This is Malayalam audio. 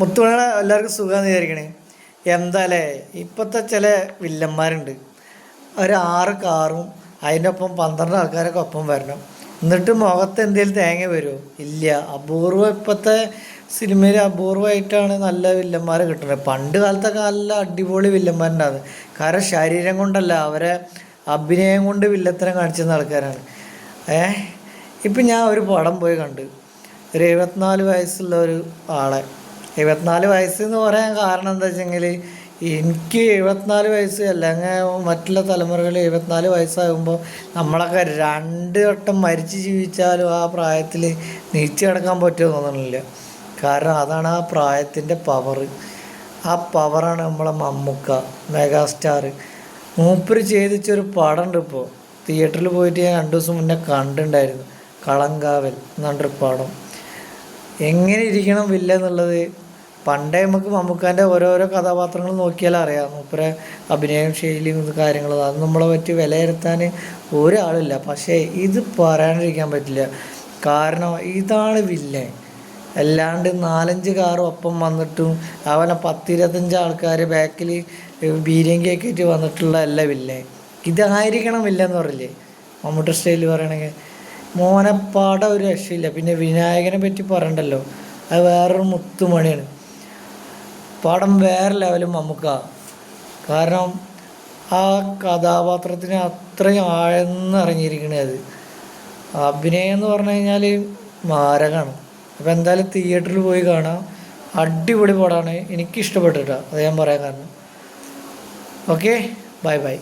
മുത്തുമണിയുടെ എല്ലാവർക്കും സുഖമെന്ന് വിചാരിക്കണേ. എന്താല്ലേ ഇപ്പോഴത്തെ ചില വില്ലന്മാരുണ്ട്. ഒരു 6 കാറും അതിൻ്റെ ഒപ്പം 12 ആൾക്കാരൊക്കെ ഒപ്പം വരണം. എന്നിട്ട് മുഖത്ത് എന്തെങ്കിലും തേങ്ങ വരുമോ? ഇല്ല. അപൂർവം ഇപ്പോഴത്തെ സിനിമയിൽ അപൂർവമായിട്ടാണ് നല്ല വില്ലന്മാരെ കിട്ടുന്നത്. പണ്ട് കാലത്തൊക്കെ നല്ല അടിപൊളി വില്ലന്മാരുണ്ടാകുന്നത്. കാരണം ശരീരം കൊണ്ടല്ല, അവരെ അഭിനയം കൊണ്ട് വില്ലത്തരം കാണിച്ചിരുന്ന ആൾക്കാരാണ്. ഇപ്പം ഞാൻ ഒരു പടം പോയി കണ്ട്, ഒരു 74 വയസ്സുള്ള ഒരു ആളെ. 74 വയസ്സെന്ന് പറയാൻ കാരണം എന്താ വെച്ചെങ്കിൽ, എനിക്ക് 74 വയസ്സ് അല്ലെങ്കിൽ മറ്റുള്ള തലമുറകൾ 74 വയസ്സാകുമ്പോൾ നമ്മളൊക്കെ 2 വട്ടം മരിച്ച് ജീവിച്ചാലും ആ പ്രായത്തിൽ നീച്ചു കിടക്കാൻ പറ്റുമോ തോന്നണില്ല. കാരണം അതാണ് ആ പ്രായത്തിൻ്റെ പവർ. ആ പവറാണ് നമ്മളെ മമ്മൂക്ക, മെഗാസ്റ്റാർ. മൂപ്പര് ചെയ്തിച്ചൊരു പടം ഉണ്ട്. ഇപ്പോൾ തിയേറ്ററിൽ പോയിട്ട് ഞാൻ 2 ദിവസം മുന്നേ കണ്ടിട്ടുണ്ടായിരുന്നു. കളങ്കാവൽ എന്നുള്ളൊരു പടം. എങ്ങനെ ഇരിക്കണം വില്ല എന്നുള്ളത് പണ്ടേ നമുക്ക് മമ്മൂക്കാൻ്റെ ഓരോരോ കഥാപാത്രങ്ങൾ നോക്കിയാൽ അറിയാം. മൂപ്പരെ അഭിനയം, ശൈലിയും കാര്യങ്ങളും അത് നമ്മളെ പറ്റി വിലയിരുത്താൻ ഒരാളില്ല. പക്ഷേ ഇത് പറയാണ്ടിരിക്കാൻ പറ്റില്ല. കാരണം ഇതാണ് വില്ലൻ. അല്ലാണ്ട് 4-5 കാറും ഒപ്പം വന്നിട്ടും അവനെ 10-25 ആൾക്കാർ ബാക്കിൽ ബീരിയും കേക്കിട്ട് വന്നിട്ടുള്ള അല്ല വില്ലൻ. ഇതായിരിക്കണം വില്ലെന്ന് പറയില്ലേ മമ്മൂട്ടി സ്റ്റൈലിൽ പറയണമെങ്കിൽ. മോനെ പടം ഒരു രക്ഷയില്ല. പിന്നെ വിനായകനെ പറ്റി പറയണ്ടല്ലോ, അത് വേറൊരു മുത്തുമണിയാണ്. പടം വേറെ ലെവലും മമ്മൂക്ക. കാരണം ആ കഥാപാത്രത്തിന് അത്രയും ആഴ്ന്നിറങ്ങിയിരിക്കണേ. അത് അഭിനയം എന്ന് പറഞ്ഞു കഴിഞ്ഞാൽ മാരകമാണ്. അപ്പോൾ എന്തായാലും തിയേറ്ററിൽ പോയി കാണാം. അടിപൊളി പടമാണ്, എനിക്കിഷ്ടപ്പെട്ടിട്ടാണ്. അത് ഞാൻ പറയാൻ കാരണം. Okay, bye bye.